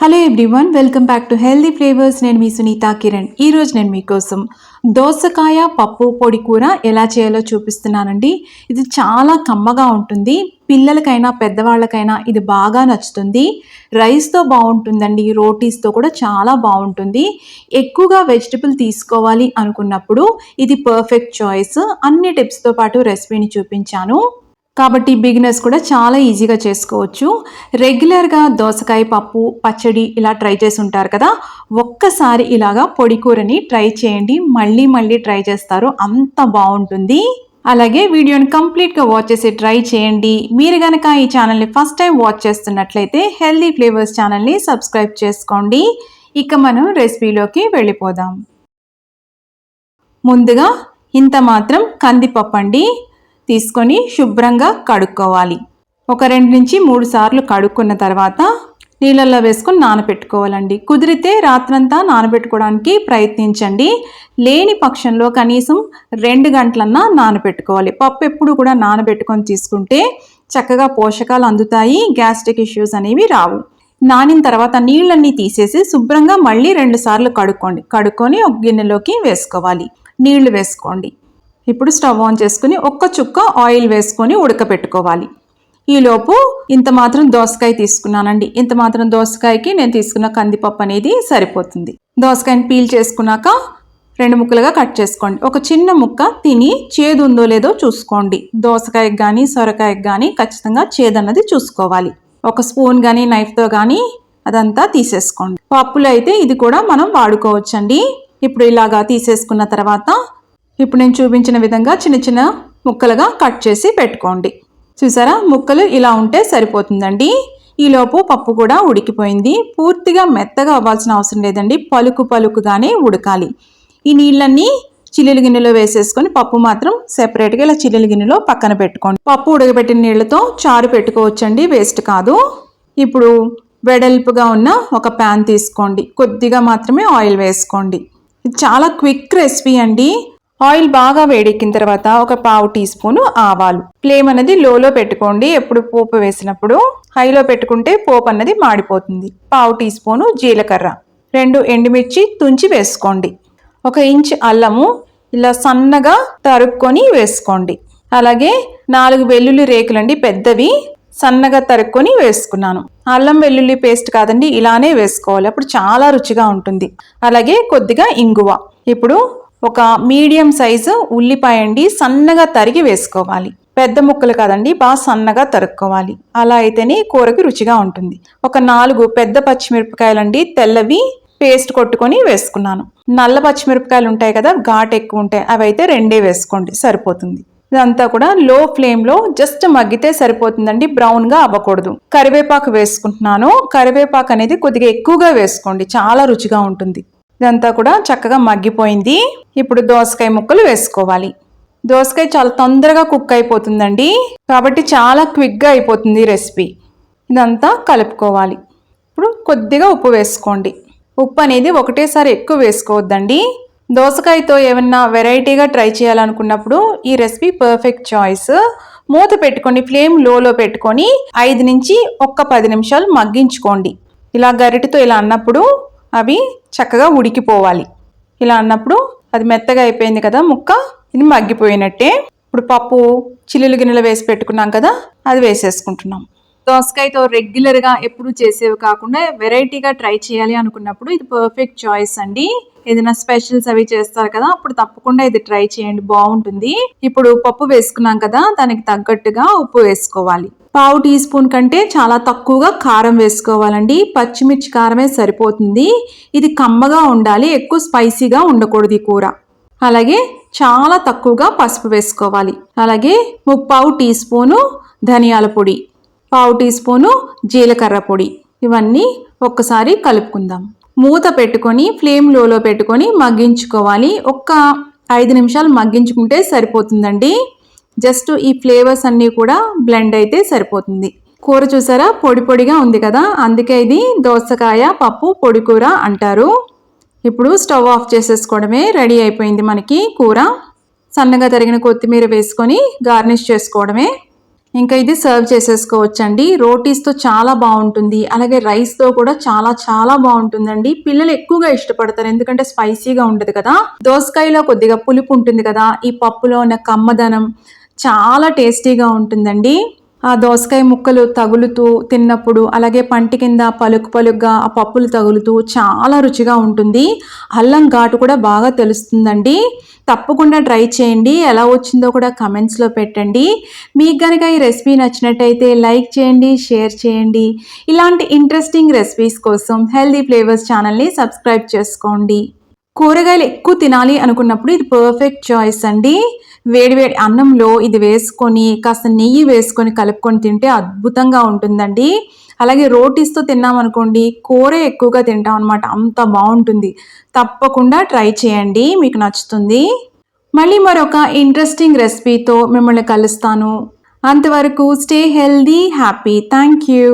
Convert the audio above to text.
Hello everyone, welcome back to healthy flavours. నేను మీ సునీత కిరణ్. ఈరోజు నేను మీకోసం దోసకాయ పప్పు పొడి కూర ఎలా చేయాలో చూపిస్తున్నానండి. ఇది చాలా కమ్మగా ఉంటుంది. పిల్లలకైనా పెద్దవాళ్ళకైనా ఇది బాగా నచ్చుతుంది. రైస్తో బాగుంటుందండి, రోటీస్తో కూడా చాలా బాగుంటుంది. ఎక్కువగా వెజిటబుల్ తీసుకోవాలి అనుకున్నప్పుడు ఇది పర్ఫెక్ట్ చాయిస్. అన్ని టిప్స్తో పాటు రెసిపీని చూపించాను కాబట్టి బిగినర్స్ కూడా చాలా ఈజీగా చేసుకోవచ్చు. రెగ్యులర్గా దోసకాయ పప్పు పచ్చడి ఇలా ట్రై చేసి ఉంటారు కదా, ఒక్కసారి ఇలాగా పొడి కూరని ట్రై చేయండి. మళ్ళీ మళ్ళీ ట్రై చేస్తారు, అంత బాగుంటుంది. అలాగే వీడియోని కంప్లీట్గా వాచ్ చేసి ట్రై చేయండి. మీరు కనుక ఈ ఛానల్ని ఫస్ట్ టైం వాచ్ చేస్తున్నట్లయితే హెల్దీ ఫ్లేవర్స్ ఛానల్ని సబ్స్క్రైబ్ చేసుకోండి. ఇక మనం రెసిపీలోకి వెళ్ళిపోదాం. ముందుగా ఇంత మాత్రం కందిపప్పు అండి తీసుకొని శుభ్రంగా కడుక్కోవాలి. ఒక 2 నుంచి 3 సార్లు కడుక్కున్న తర్వాత నీళ్ళల్లో వేసుకొని నానబెట్టుకోవాలండి. కుదిరితే రాత్రంతా నానబెట్టుకోవడానికి ప్రయత్నించండి. లేని పక్షంలో కనీసం 2 గంటలన్నా నానబెట్టుకోవాలి. పప్పు ఎప్పుడు కూడా నానబెట్టుకొని తీసుకుంటే చక్కగా పోషకాలు అందుతాయి, గ్యాస్ట్రిక్ ఇష్యూస్ అనేవి రావు. నానిన తర్వాత నీళ్ళన్నీ తీసేసి శుభ్రంగా మళ్ళీ 2 సార్లు కడుక్కొని ఒక గిన్నెలోకి వేసుకోవాలి. నీళ్లు వేసుకోండి. ఇప్పుడు స్టవ్ ఆన్ చేసుకుని ఒక్క చుక్క ఆయిల్ వేసుకొని ఉడకపెట్టుకోవాలి. ఈలోపు ఇంత మాత్రం దోసకాయ తీసుకున్నానండి. ఇంత మాత్రం దోసకాయకి నేను తీసుకున్న కందిపప్పు అనేది సరిపోతుంది. దోసకాయని పీల్ చేసుకున్నాక 2 ముక్కలుగా కట్ చేసుకోండి. ఒక చిన్న ముక్క తిని చేదు ఉందో లేదో చూసుకోండి. దోసకాయకి కానీ సొరకాయకి కానీ ఖచ్చితంగా చేదన్నది చూసుకోవాలి. ఒక స్పూన్ కానీ నైఫ్తో కానీ అదంతా తీసేసుకోండి. పప్పులో అయితే ఇది కూడా మనం వాడుకోవచ్చండి. ఇప్పుడు ఇలాగా తీసేసుకున్న తర్వాత ఇప్పుడు నేను చూపించిన విధంగా చిన్న చిన్న ముక్కలుగా కట్ చేసి పెట్టుకోండి. చూసారా, ముక్కలు ఇలా ఉంటే సరిపోతుందండి. ఈలోపు పప్పు కూడా ఉడికిపోయింది. పూర్తిగా మెత్తగా అవ్వాల్సిన అవసరం లేదండి, పలుకుగానే ఉడకాలి. ఈ నీళ్ళన్నీ చిల్లుల గిన్నెలో వేసేసుకొని పప్పు మాత్రం సెపరేట్గా ఇలా చిల్లుల గిన్నెలో పక్కన పెట్టుకోండి. పప్పు ఉడకబెట్టిన నీళ్ళతో చారు పెట్టుకోవచ్చండి, వేస్ట్ కాదు. ఇప్పుడు వెడల్పుగా ఉన్న ఒక ప్యాన్ తీసుకోండి. కొద్దిగా మాత్రమే ఆయిల్ వేసుకోండి. ఇది చాలా క్విక్ రెసిపీ అండి. ఆయిల్ బాగా వేడెక్కిన తర్వాత ఒక 1/2 టీ స్పూన్ ఆవాలు. ఫ్లేమ్ అనేది లోలో పెట్టుకోండి. ఎప్పుడు పోపు వేసినప్పుడు హైలో పెట్టుకుంటే పోపు అన్నది మాడిపోతుంది. 1/2 టీ స్పూన్ జీలకర్ర, 2 ఎండుమిర్చి తుంచి వేసుకోండి. 1 ఇంచ్ అల్లము ఇలా సన్నగా తరుక్కొని వేసుకోండి. అలాగే 4 వెల్లుల్లి రేకులండి, పెద్దవి సన్నగా తరుక్కొని వేసుకున్నాను. అల్లం వెల్లుల్లి పేస్ట్ కాదండి, ఇలానే వేసుకోవాలి, అప్పుడు చాలా రుచిగా ఉంటుంది. అలాగే కొద్దిగా ఇంగువ. ఇప్పుడు ఒక మీడియం సైజు ఉల్లిపాయ అండి, సన్నగా తరిగి వేసుకోవాలి. పెద్ద ముక్కలు కాదండి, బాగా సన్నగా తరుక్కోవాలి. అలా అయితేనే కూరకి రుచిగా ఉంటుంది. ఒక 4 పెద్ద పచ్చిమిరపకాయలండి, తెల్లవి పేస్ట్ కొట్టుకొని వేసుకున్నాను. నల్ల పచ్చిమిరపకాయలు ఉంటాయి కదా, ఘాటు ఎక్కువ ఉంటాయి, అవి అయితే 2 వేసుకోండి సరిపోతుంది. ఇదంతా కూడా లో ఫ్లేమ్లో జస్ట్ మగ్గితే సరిపోతుందండి, బ్రౌన్గా అవ్వకూడదు. కరివేపాకు వేసుకుంటున్నాను. కరివేపాకు అనేది కొద్దిగా ఎక్కువగా వేసుకోండి, చాలా రుచిగా ఉంటుంది. ఇదంతా కూడా చక్కగా మగ్గిపోయింది. ఇప్పుడు దోసకాయ ముక్కలు వేసుకోవాలి. దోసకాయ చాలా తొందరగా కుక్ అయిపోతుందండి, కాబట్టి చాలా క్విక్గా అయిపోతుంది రెసిపీ. ఇదంతా కలుపుకోవాలి. ఇప్పుడు కొద్దిగా ఉప్పు వేసుకోండి. ఉప్పు అనేది ఒకటేసారి ఎక్కువ వేసుకోవద్దండి. దోసకాయతో ఏమన్నా వెరైటీగా ట్రై చేయాలనుకున్నప్పుడు ఈ రెసిపీ పర్ఫెక్ట్ చాయిస్. మూత పెట్టుకొని ఫ్లేమ్ లోలో పెట్టుకొని 5 నుంచి 10 నిమిషాలు మగ్గించుకోండి. ఇలా గరిటెతో ఇలా అన్నప్పుడు అవి చక్కగా ఉడికిపోవాలి. ఇలా అన్నప్పుడు అది మెత్తగా అయిపోయింది కదా ముక్క, ఇది మగ్గిపోయినట్టే. ఇప్పుడు పప్పు చిల్లుల గిన్నెలో వేసి పెట్టుకున్నాం కదా, అది వేసేసుకుంటున్నాం. దోసకాయతో రెగ్యులర్గా ఎప్పుడు చేసేవి కాకుండా వెరైటీగా ట్రై చేయాలి అనుకున్నప్పుడు ఇది పర్ఫెక్ట్ చాయిస్ అండి. ఏదైనా స్పెషల్స్ అవి చేస్తారు కదా, అప్పుడు తప్పకుండా ఇది ట్రై చేయండి, బాగుంటుంది. ఇప్పుడు పప్పు వేసుకున్నాం కదా, దానికి తగ్గట్టుగా ఉప్పు వేసుకోవాలి. 1/2 టీ స్పూన్ కంటే చాలా తక్కువగా కారం వేసుకోవాలండి. పచ్చిమిర్చి కారమే సరిపోతుంది. ఇది కమ్మగా ఉండాలి, ఎక్కువ స్పైసీగా ఉండకూడదు ఈ కూర. అలాగే చాలా తక్కువగా పసుపు వేసుకోవాలి. అలాగే 1/4 టీ స్పూను ధనియాల పొడి, 1/4 టీ స్పూను జీలకర్ర పొడి, ఇవన్నీ ఒక్కసారి కలుపుకుందాం. మూత పెట్టుకొని ఫ్లేమ్ లోలో పెట్టుకొని మగ్గించుకోవాలి. 5 నిమిషాలు మగ్గించుకుంటే సరిపోతుందండి. జస్ట్ ఈ ఫ్లేవర్స్ అన్నీ కూడా బ్లెండ్ అయితే సరిపోతుంది. కూర చూసారా, పొడిగా ఉంది కదా, అందుకే ఇది దోసకాయ పప్పు పొడి కూర అంటారు. ఇప్పుడు స్టవ్ ఆఫ్ చేసేసుకోవడమే, రెడీ అయిపోయింది మనకి కూర. సన్నగా తరిగిన కొత్తిమీర వేసుకొని గార్నిష్ చేసుకోవడమే. ఇంకా ఇది సర్వ్ చేసేసుకోవచ్చండి. రోటీస్తో చాలా బాగుంటుంది, అలాగే రైస్తో కూడా చాలా చాలా బాగుంటుందండి. పిల్లలు ఎక్కువగా ఇష్టపడతారు ఎందుకంటే స్పైసీగా ఉంటుంది కదా. దోసకాయలో కొద్దిగా పులుపు ఉంటుంది కదా, ఈ పప్పులో ఉన్న కమ్మదనం చాలా టేస్టీగా ఉంటుందండి. ఆ దోసకాయ ముక్కలు తగులుతూ తిన్నప్పుడు, అలాగే పంటి కింద పలుకు పలుగ్గా ఆ పప్పులు తగులుతూ చాలా రుచిగా ఉంటుంది. అల్లం ఘాటు కూడా బాగా తెలుస్తుందండి. తప్పకుండా ట్రై చేయండి. ఎలా వచ్చిందో కూడా కమెంట్స్లో పెట్టండి. మీకు కనుక ఈ రెసిపీ నచ్చినట్టయితే లైక్ చేయండి, షేర్ చేయండి. ఇలాంటి ఇంట్రెస్టింగ్ రెసిపీస్ కోసం హెల్దీ ఫ్లేవర్స్ ఛానల్ని సబ్స్క్రైబ్ చేసుకోండి. కూరగాయలు ఎక్కువ తినాలి అనుకున్నప్పుడు ఇది పర్ఫెక్ట్ చాయిస్ అండి. వేడివేడి అన్నంలో ఇది వేసుకొని కాస్త నెయ్యి వేసుకొని కలుపుకొని తింటే అద్భుతంగా ఉంటుందండి. అలాగే రోటీస్తో తిన్నామనుకోండి, కూర ఎక్కువగా తింటాం అనమాట, అంత బాగుంటుంది. తప్పకుండా ట్రై చేయండి, మీకు నచ్చుతుంది. మళ్ళీ మరొక ఇంట్రెస్టింగ్ రెసిపీతో మిమ్మల్ని కలుస్తాను. అంతవరకు stay healthy, happy. Thank you.